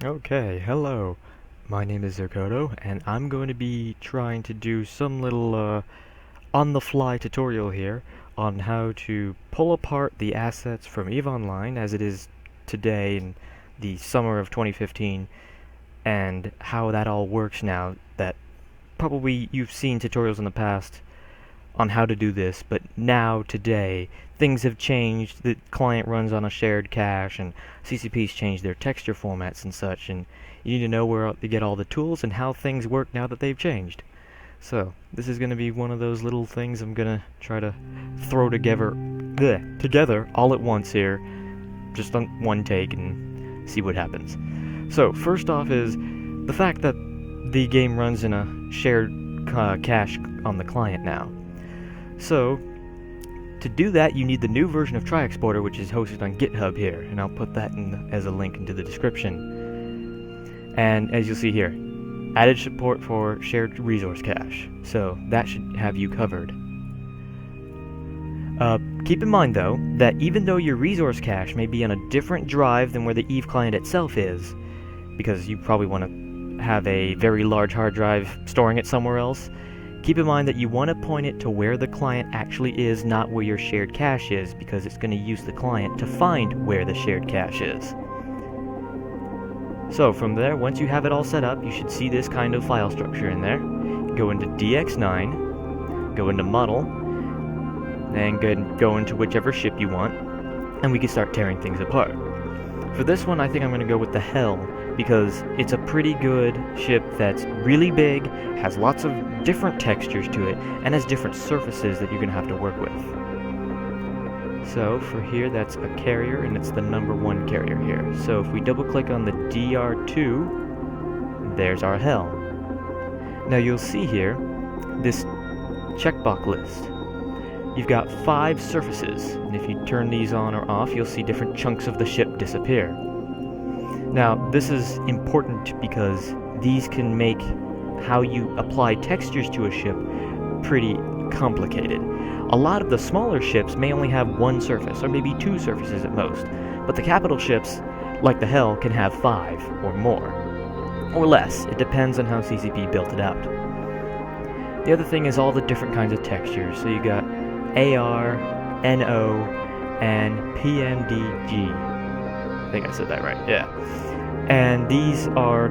Okay, hello. My name is Zerkoto, and I'm going to be trying to do some little on-the-fly tutorial here on how to pull apart the assets from EVE Online as it is today in the summer of 2015, and how that all works now. That probably you've seen tutorials in the past on how to do this, but now, today, things have changed. The client runs on a shared cache, and CCP's changed their texture formats and such, and you need to know where to get all the tools and how things work now that they've changed. So, this is going to be one of those little things I'm going to try to throw together all at once here, just on one take, and see what happens. So, first off is the fact that the game runs in a shared cache on the client now. So, to do that, you need the new version of TriExporter, which is hosted on GitHub here, and I'll put that as a link into the description. And as you'll see here, added support for shared resource cache, so that should have you covered. Keep in mind, though, that even though your resource cache may be on a different drive than where the EVE client itself is, because you probably want to have a very large hard drive storing it somewhere else, keep in mind that you want to point it to where the client actually is, not where your shared cache is, because it's going to use the client to find where the shared cache is. So from there, once you have it all set up, you should see this kind of file structure in there. Go into DX9, go into Model, and go into whichever ship you want, and we can start tearing things apart. For this one, I think I'm going to go with the Hell, because it's a pretty good ship that's really big, has lots of different textures to it, and has different surfaces that you're going to have to work with. So for here, that's a carrier, and it's the #1 carrier here. So if we double click on the DR2, there's our Hell. Now you'll see here this checkbox list. You've got 5 surfaces, and if you turn these on or off, you'll see different chunks of the ship disappear. Now, this is important because these can make how you apply textures to a ship pretty complicated. A lot of the smaller ships may only have 1 surface, or maybe 2 surfaces at most, but the capital ships, like the Hell, can have 5 or more. Or less, it depends on how CCP built it out. The other thing is all the different kinds of textures, so you got AR, NO, and PMDG. I think I said that right, yeah. And these are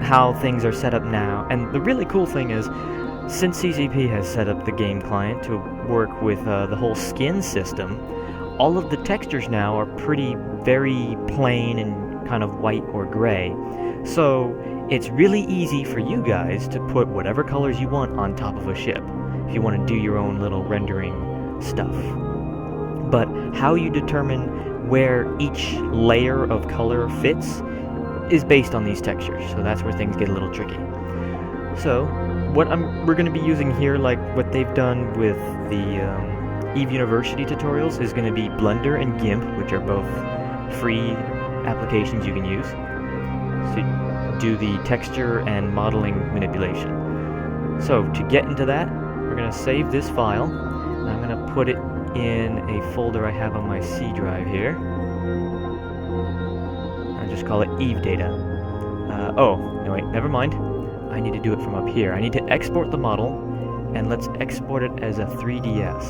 how things are set up now. And the really cool thing is, since CCP has set up the game client to work with the whole skin system, all of the textures now are very plain and kind of white or gray. So it's really easy for you guys to put whatever colors you want on top of a ship, if you want to do your own little rendering stuff. But how you determine where each layer of color fits is based on these textures, so that's where things get a little tricky. So, what we're going to be using here, like what they've done with the EVE University tutorials, is going to be Blender and GIMP, which are both free applications you can use to do the texture and modeling manipulation. So, to get into that, we're going to save this file, and I'm going to put it in a folder I have on my C drive here. I'll just call it EVE data. Oh, no wait, never mind. I need to do it from up here. I need to export the model, and let's export it as a 3DS.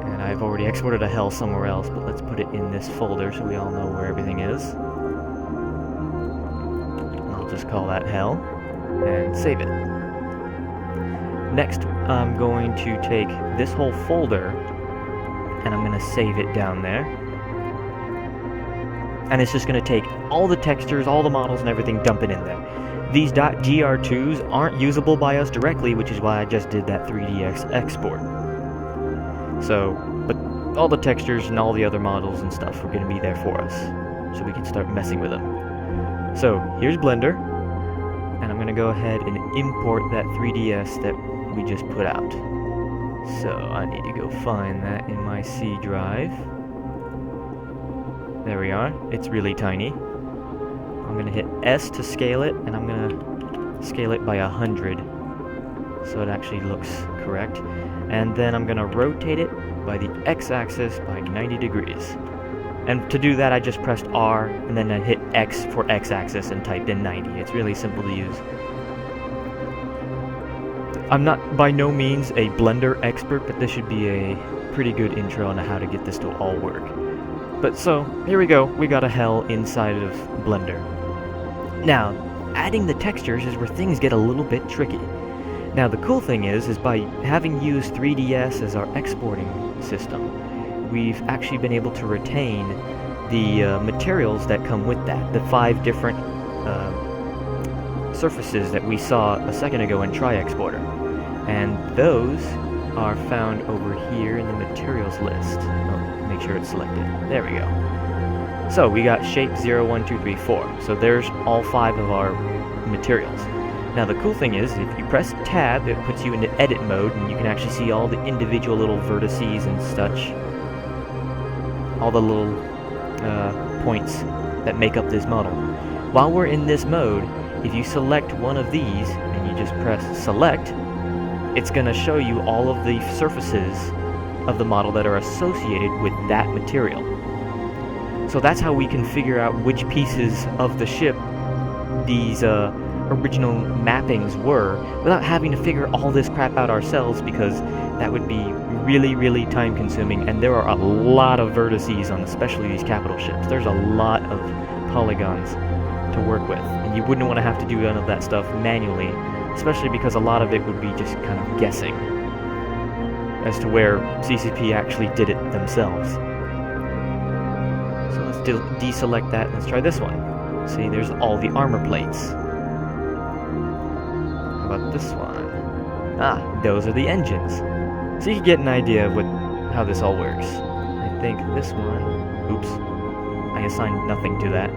And I've already exported a Hell somewhere else, but let's put it in this folder so we all know where everything is. And I'll just call that Hell, and save it. Next, I'm going to take this whole folder, and I'm going to save it down there. And it's just going to take all the textures, all the models, and everything, dump it in there. These .gr2s aren't usable by us directly, which is why I just did that 3DX export. So, but all the textures and all the other models and stuff are going to be there for us, so we can start messing with them. So, here's Blender, and I'm going to go ahead and import that 3DS that we just put out. So, I need to go find that in my C drive. There we are. It's really tiny. I'm going to hit S to scale it, and I'm going to scale it by 100 so it actually looks correct. And then I'm going to rotate it by the x-axis by 90 degrees. And to do that, I just pressed R, and then I hit X for X-axis and typed in 90. It's really simple to use. I'm not by no means a Blender expert, but this should be a pretty good intro on how to get this to all work. But so, here we go. We got a hell inside of Blender. Now, adding the textures is where things get a little bit tricky. Now, the cool thing is by having used 3ds as our exporting system, we've actually been able to retain the materials that come with that, the 5 different surfaces that we saw a second ago in TriExporter. And those are found over here in the materials list. Oh, make sure it's selected. There we go. So we got shape 0, 1, 2, 3, 4. So there's all 5 of our materials. Now the cool thing is, if you press tab, it puts you into edit mode, and you can actually see all the individual little vertices and such. All the little points that make up this model. While we're in this mode, if you select one of these, and you just press select, it's going to show you all of the surfaces of the model that are associated with that material. So that's how we can figure out which pieces of the ship these original mappings were, without having to figure all this crap out ourselves, because that would be really, really time consuming, and there are a lot of vertices on especially these capital ships. There's a lot of polygons to work with, and you wouldn't want to have to do none of that stuff manually, especially because a lot of it would be just kind of guessing as to where CCP actually did it themselves. So let's deselect that, and let's try this one. See, there's all the armor plates. How about this one? Ah, those are the engines. So you can get an idea of how this all works. I think this one... Oops. I assigned nothing to that.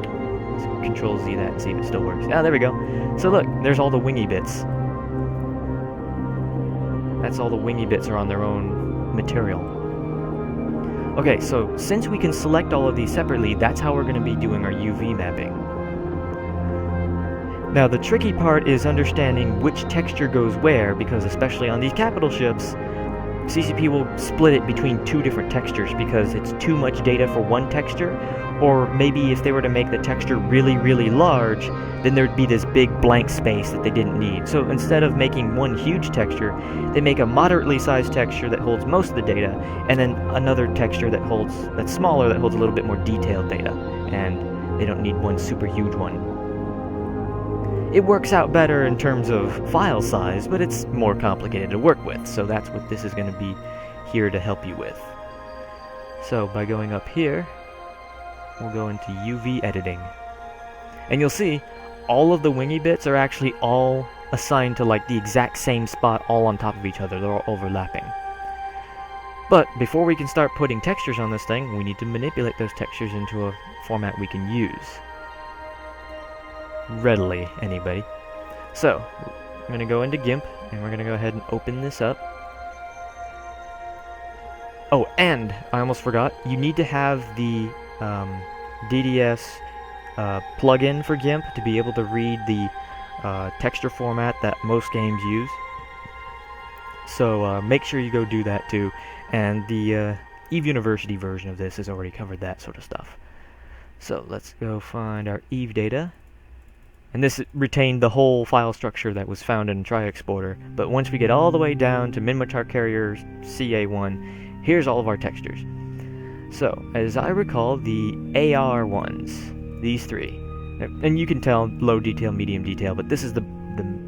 So Control Z that and see if it still works. Ah, there we go. So look, there's all the wingy bits. That's all the wingy bits are on their own material. Okay, so since we can select all of these separately, that's how we're going to be doing our UV mapping. Now the tricky part is understanding which texture goes where, because especially on these capital ships, CCP will split it between 2 different textures because it's too much data for one texture, or maybe if they were to make the texture really, really large, then there'd be this big blank space that they didn't need. So instead of making one huge texture, they make a moderately sized texture that holds most of the data, and then another texture that's smaller, that holds a little bit more detailed data, and they don't need one super huge one. It works out better in terms of file size, but it's more complicated to work with, so that's what this is going to be here to help you with. So by going up here, we'll go into UV editing. And you'll see, all of the wingy bits are actually all assigned to like the exact same spot, all on top of each other. They're all overlapping. But before we can start putting textures on this thing, we need to manipulate those textures into a format we can use. Readily, anybody. So, I'm going to go into GIMP, and we're going to go ahead and open this up. Oh, and I almost forgot, you need to have the DDS plugin for GIMP to be able to read the texture format that most games use. So make sure you go do that too. And the EVE University version of this has already covered that sort of stuff. So let's go find our EVE data. And this retained the whole file structure that was found in TriExporter. But once we get all the way down to Minmatar Carrier CA1, here's all of our textures. So, as I recall, the AR ones, these 3, and you can tell low detail, medium detail, but this is the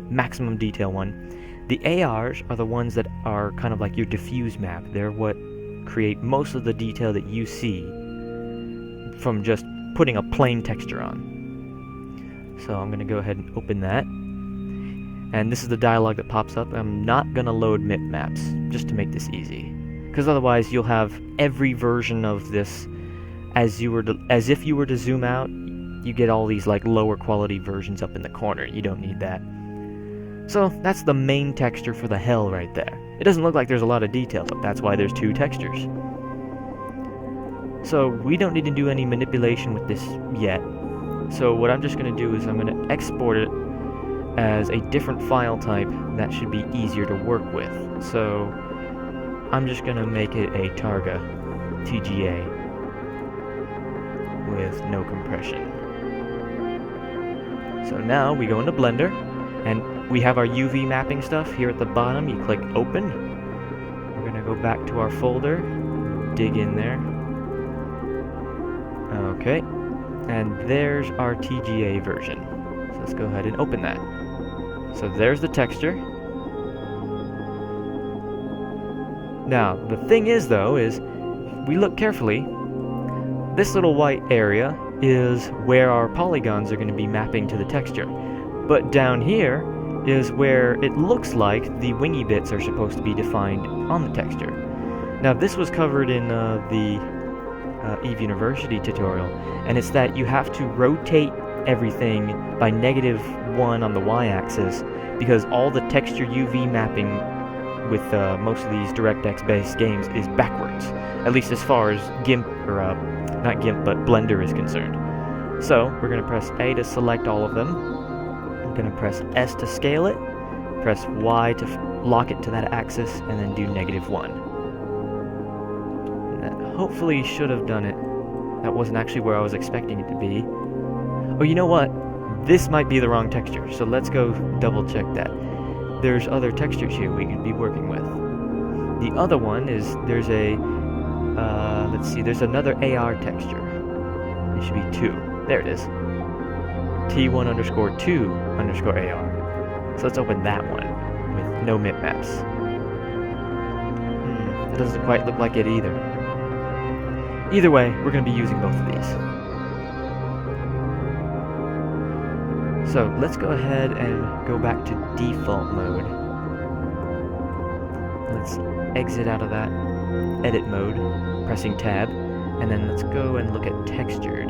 maximum detail one. The ARs are the ones that are kind of like your diffuse map. They're what create most of the detail that you see from just putting a plain texture on. So I'm going to go ahead and open that. And this is the dialog that pops up. I'm not going to load MIP maps, just to make this easy. Because otherwise you'll have every version of this as if you were to zoom out, you get all these like lower quality versions up in the corner. You don't need that. So that's the main texture for the hell right there. It doesn't look like there's a lot of detail, but that's why there's 2 textures. So we don't need to do any manipulation with this yet. So what I'm just going to do is I'm going to export it as a different file type that should be easier to work with. So I'm just going to make it a Targa TGA. with no compression. So now we go into Blender, and we have our UV mapping stuff here at the bottom. You click open. We're gonna go back to our folder, dig in there. Okay, and there's our TGA version. So let's go ahead and open that. So there's the texture. Now, the thing is though, is if we look carefully, this little white area is where our polygons are going to be mapping to the texture. But down here is where it looks like the wingy bits are supposed to be defined on the texture. Now, this was covered in the EVE University tutorial, and it's that you have to rotate everything by -1 on the y-axis, because all the texture UV mapping with most of these DirectX based games is backwards, at least as far as GIMP, or not GIMP, but Blender is concerned. So we're going to press A to select all of them. I'm going to press S to scale it, press Y to lock it to that axis, and then do -1. And that hopefully should have done it. That wasn't actually where I was expecting it to be. Oh, you know what? This might be the wrong texture, so let's go double check that. There's other textures here we could be working with. The other one is, there's a, let's see, there's another AR texture. It should be 2. There it is. T1_2_AR. So let's open that one with no bitmaps. It doesn't quite look like it either. Either way, we're going to be using both of these. So let's go ahead and go back to default mode. Let's exit out of that edit mode, pressing tab, and then let's go and look at textured.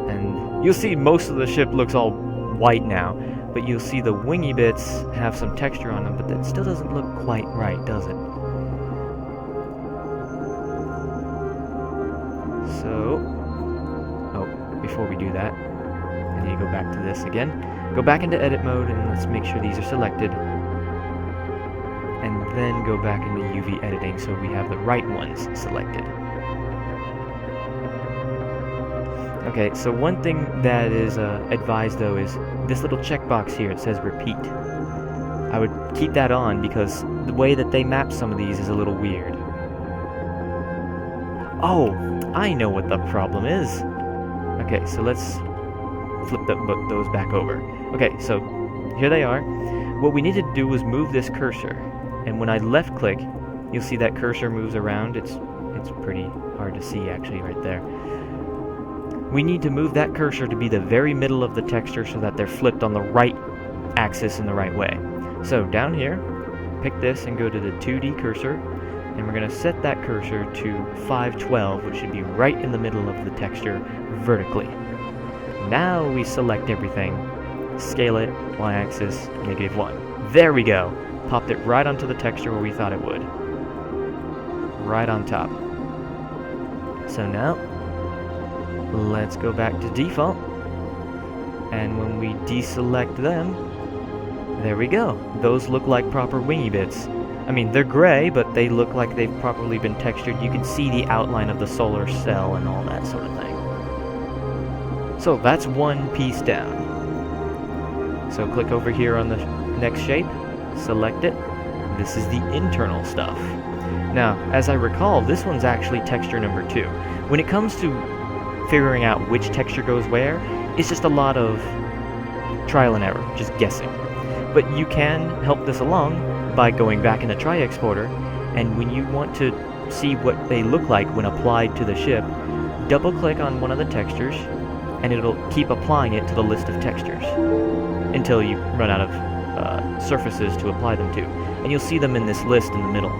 And you'll see most of the ship looks all white now, but you'll see the wingy bits have some texture on them, but that still doesn't look quite right, does it? So, oh, before we do that, I need to go back to this again. Go back into edit mode and let's make sure these are selected. And then go back into UV editing so we have the right ones selected. Okay, so one thing that is advised though is this little checkbox here, it says repeat. I would keep that on because the way that they map some of these is a little weird. Oh, I know what the problem is. Okay, so let's flip those back over. Okay, so here they are. What we needed to do was move this cursor, and when I left click, you'll see that cursor moves around. It's pretty hard to see actually right there. We need to move that cursor to be the very middle of the texture so that they're flipped on the right axis in the right way. So down here, pick this and go to the 2D cursor, and we're going to set that cursor to 512, which should be right in the middle of the texture vertically. Now we select everything, scale it, y-axis, -1. There we go! Popped it right onto the texture where we thought it would. Right on top. So now, let's go back to default, and when we deselect them, there we go. Those look like proper wingy bits. I mean, they're gray, but they look like they've properly been textured. You can see the outline of the solar cell and all that sort of thing. So that's one piece down. So click over here on the next shape, select it. This is the internal stuff. Now, as I recall, this one's actually texture number 2. When it comes to figuring out which texture goes where, it's just a lot of trial and error, just guessing. But you can help this along by going back into Tri-Exporter, and when you want to see what they look like when applied to the ship, double-click on one of the textures, and it'll keep applying it to the list of textures until you run out of surfaces to apply them to. And you'll see them in this list in the middle.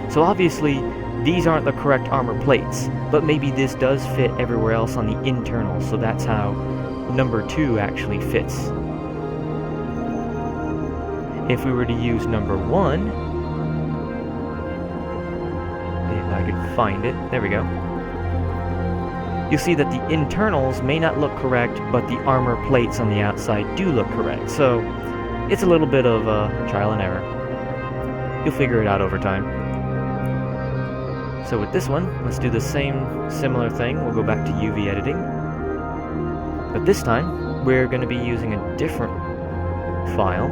So obviously, these aren't the correct armor plates, but maybe this does fit everywhere else on the internal, so that's how number 2 actually fits. If we were to use number 1, if I could find it, there we go. You'll see that the internals may not look correct, but the armor plates on the outside do look correct. So it's a little bit of trial and error. You'll figure it out over time. So with this one, let's do the same similar thing. We'll go back to UV editing. But this time, we're going to be using a different file.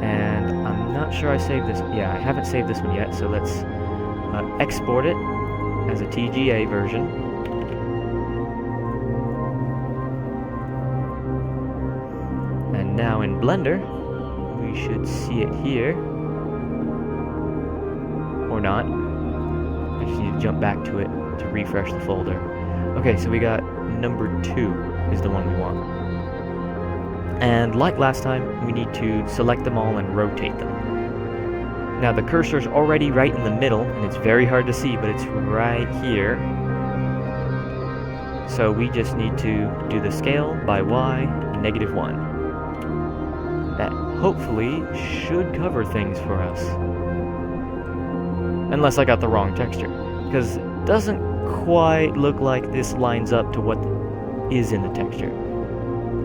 And I'm not sure I saved this. Yeah, I haven't saved this one yet, so let's export it as a TGA version. And now in Blender, we should see it here. Or not. I just need to jump back to it to refresh the folder. Okay, so we got number 2 is the one we want. And like last time, we need to select them all and rotate them. Now the cursor's already right in the middle, and it's very hard to see, but it's right here. So we just need to do the scale by Y, -1. That hopefully should cover things for us. Unless I got the wrong texture, because it doesn't quite look like this lines up to what is in the texture.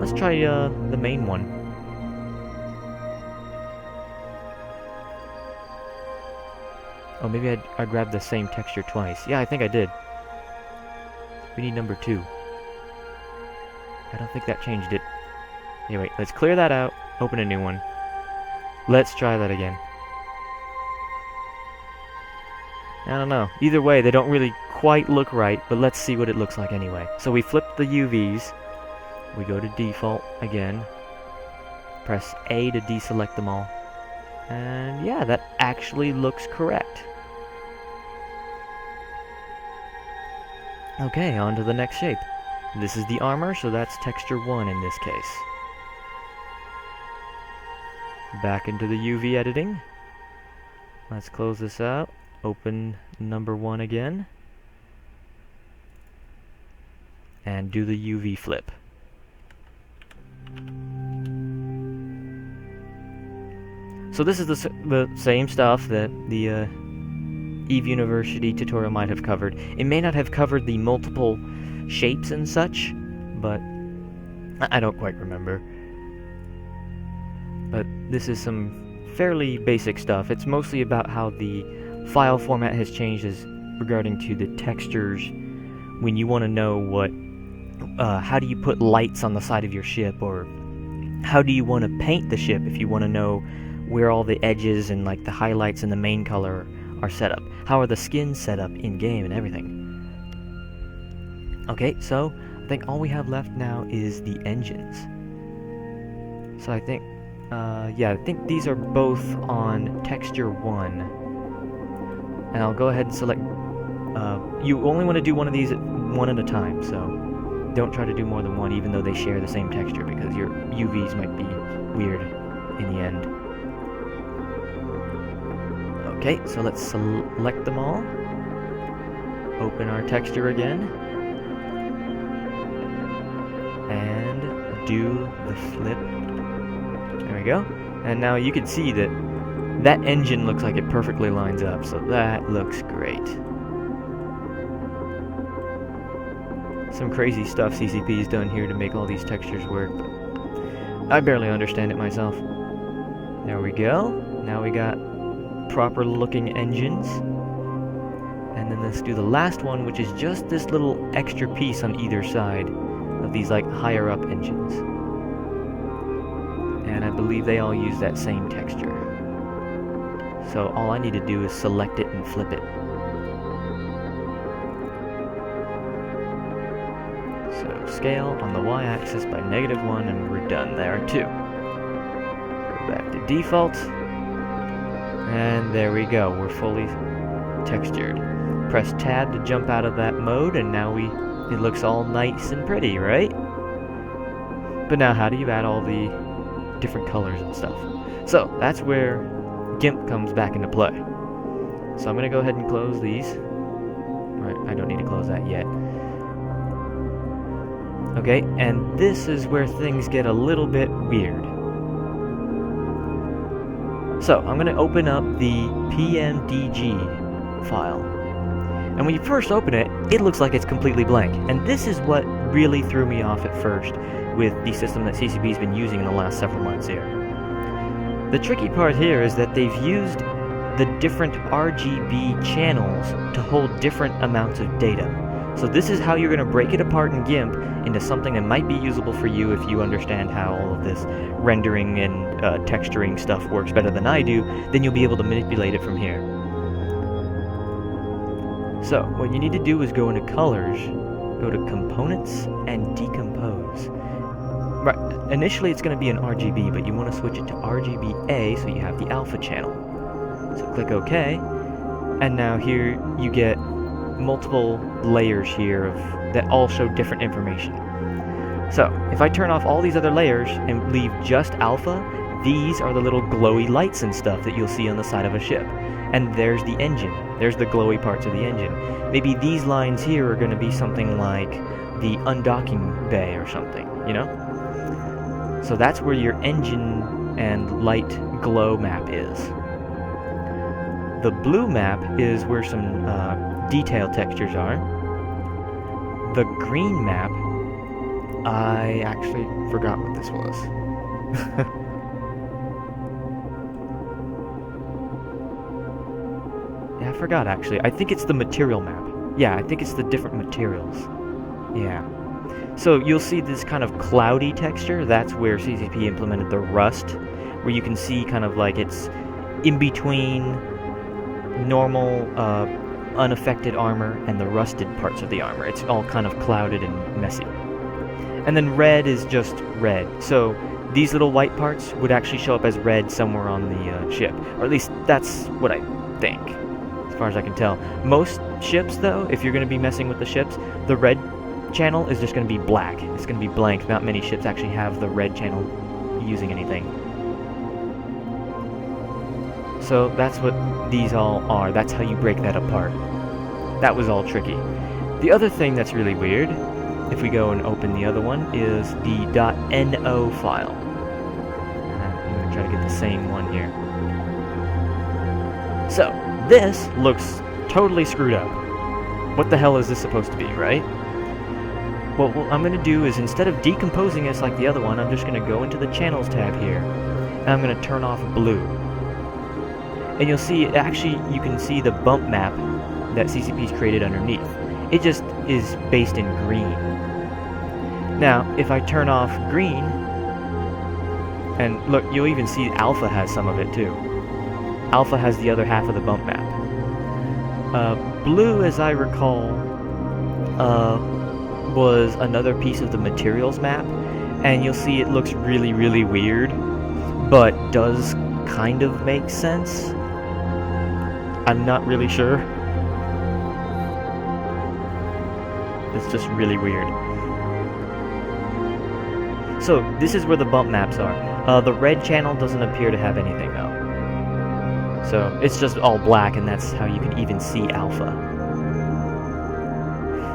Let's try the main one. Oh, maybe I grabbed the same texture twice. Yeah, I think I did. We need number 2. I don't think that changed it. Anyway, let's clear that out, open a new one. Let's try that again. I don't know. Either way, they don't really quite look right, but let's see what it looks like anyway. So we flip the UVs. We go to default again. Press A to deselect them all. And yeah, that actually looks correct. Okay, on to the next shape. This is the armor, so that's texture 1 in this case. Back into the UV editing. Let's close this out. Open number 1 again. And do the UV flip. So this is the same stuff that the EVE University tutorial might have covered. It may not have covered the multiple shapes and such, but I don't quite remember. But this is some fairly basic stuff. It's mostly about how the file format has changed as regarding to the textures when you want to know what how do you put lights on the side of your ship, or how do you want to paint the ship if you want to know where all the edges and like the highlights and the main color are set up. How are the skins set up in game and everything. Okay, so I think all we have left now is the engines. So I think yeah, I think these are both on texture 1. And I'll go ahead and select... you only want to do one of these one at a time, so don't try to do more than one, even though they share the same texture, because your UVs might be weird in the end. Okay, so let's select them all. Open our texture again. And do the flip. There we go. And now you can see that that engine looks like it perfectly lines up, so that looks great. Some crazy stuff CCP's done here to make all these textures work, but I barely understand it myself. There we go. Now we got proper looking engines. And then let's do the last one, which is just this little extra piece on either side of these like higher up engines. And I believe they all use that same texture. So all I need to do is select it and flip it. So scale on the y-axis by -1, and we're done there too. Go back to default. And there we go, we're fully textured. Press tab to jump out of that mode, and now it looks all nice and pretty, right? But now how do you add all the different colors and stuff? So that's where GIMP comes back into play. So I'm going to go ahead and close these. Right, I don't need to close that yet. Okay, and this is where things get a little bit weird. So I'm going to open up the PMDG file. And when you first open it, it looks like it's completely blank. And this is what really threw me off at first with the system that CCP's been using in the last several months here. The tricky part here is that they've used the different RGB channels to hold different amounts of data. So this is how you're going to break it apart in GIMP into something that might be usable for you if you understand how all of this rendering and texturing stuff works better than I do. Then you'll be able to manipulate it from here. So what you need to do is go into Colors, go to Components, and Decompose. Right, initially it's going to be an RGB, but you want to switch it to RGBA so you have the alpha channel. So click OK, and now here you get multiple layers here that all show different information. So if I turn off all these other layers and leave just alpha, these are the little glowy lights and stuff that you'll see on the side of a ship. And there's the engine. There's the glowy parts of the engine. Maybe these lines here are going to be something like the undocking bay or something, you know? So that's where your engine and light glow map is. The blue map is where some detail textures are. The green map, I actually forgot what this was. Yeah, I forgot actually. I think it's the material map. Yeah, I think it's the different materials. Yeah. So you'll see this kind of cloudy texture. That's where CCP implemented the rust, where you can see kind of like it's in between normal unaffected armor and the rusted parts of the armor. It's all kind of clouded and messy. And then red is just red. So these little white parts would actually show up as red somewhere on the ship. Or at least that's what I think, as far as I can tell. Most ships, though, if you're going to be messing with the ships, the red channel is just going to be black. It's going to be blank. Not many ships actually have the red channel using anything. So that's what these all are. That's how you break that apart. That was all tricky. The other thing that's really weird, if we go and open the other one, is the .no file. I'm going to try to get the same one here. So, this looks totally screwed up. What the hell is this supposed to be, right? Well, what I'm going to do is, instead of decomposing this like the other one, I'm just going to go into the Channels tab here, and I'm going to turn off blue. And you'll see, actually, you can see the bump map that CCP's created underneath. It just is based in green. Now, if I turn off green, and look, you'll even see Alpha has some of it too. Alpha has the other half of the bump map. Blue, as I recall, was another piece of the materials map, and you'll see it looks really, really weird, but does kind of make sense. I'm not really sure. It's just really weird. So, this is where the bump maps are. The red channel doesn't appear to have anything, though. So, it's just all black, and that's how you can even see Alpha.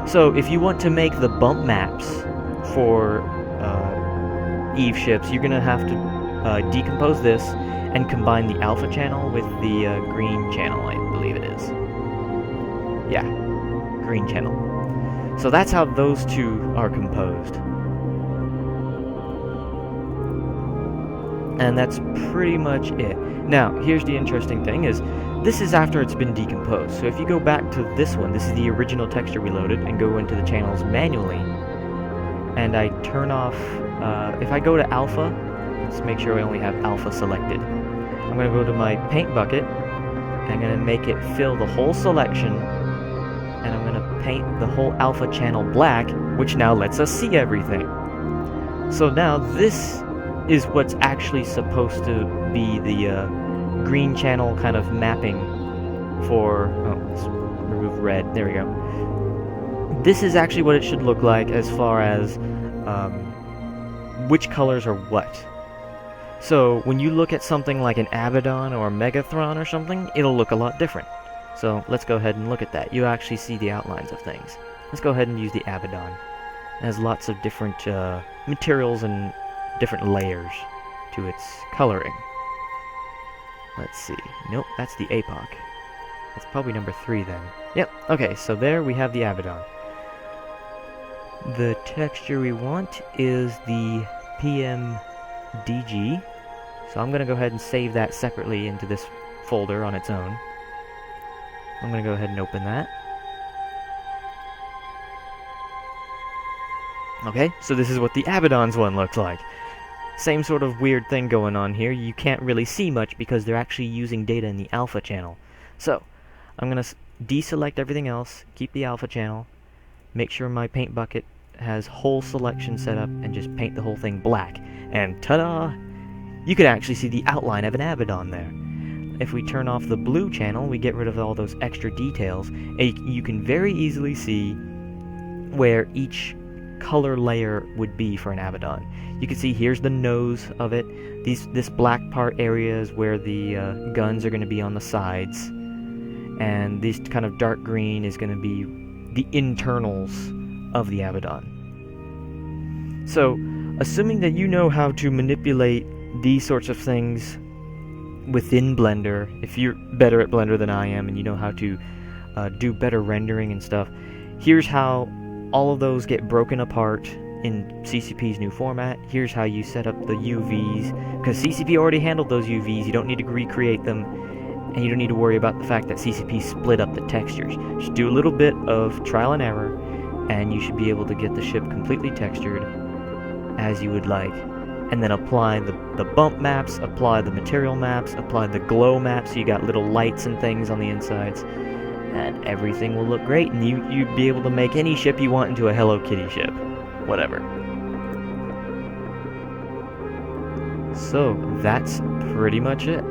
So, if you want to make the bump maps for Eve ships, you're going to have to decompose this and combine the alpha channel with the green channel, I believe it is. Yeah, green channel. So that's how those two are composed. And that's pretty much it. Now, here's the interesting thing is, this is after it's been decomposed. So if you go back to this one, this is the original texture we loaded, and go into the channels manually, and I turn off, if I go to alpha, let's make sure I only have alpha selected. I'm going to go to my paint bucket, I'm going to make it fill the whole selection, and I'm going to paint the whole alpha channel black, which now lets us see everything. So now this is what's actually supposed to be the green channel kind of mapping for, oh, let's remove red, there we go. This is actually what it should look like as far as which colors are what. So when you look at something like an Abaddon or a Megathron or something, it'll look a lot different. So let's go ahead and look at that. You actually see the outlines of things. Let's go ahead and use the Abaddon. It has lots of different materials and different layers to its coloring. Let's see. Nope, that's the APOC. That's probably number 3 then. Yep, okay, so there we have the Abaddon. The texture we want is the PMDG. So I'm going to go ahead and save that separately into this folder on its own. I'm going to go ahead and open that. Okay, so this is what the Abaddon's one looks like. Same sort of weird thing going on here. You can't really see much because they're actually using data in the alpha channel. So, I'm going to deselect everything else, keep the alpha channel, make sure my paint bucket has whole selection set up, and just paint the whole thing black. And ta-da! You could actually see the outline of an Abaddon there. If we turn off the blue channel, we get rid of all those extra details, and you can very easily see where each color layer would be for an Abaddon. You can see here's the nose of it. This black part area is where the guns are going to be on the sides, and this kind of dark green is going to be the internals of the Abaddon. So, assuming that you know how to manipulate these sorts of things within Blender, if you're better at Blender than I am and you know how to do better rendering and stuff, here's how all of those get broken apart in CCP's new format. Here's how you set up the UVs, because CCP already handled those UVs. You don't need to recreate them, and you don't need to worry about the fact that CCP split up the textures. Just do a little bit of trial and error, and you should be able to get the ship completely textured as you would like. And then apply the bump maps, apply the material maps, apply the glow maps, so you got little lights and things on the insides, and everything will look great, and you'd be able to make any ship you want into a Hello Kitty ship. Whatever. So, that's pretty much it.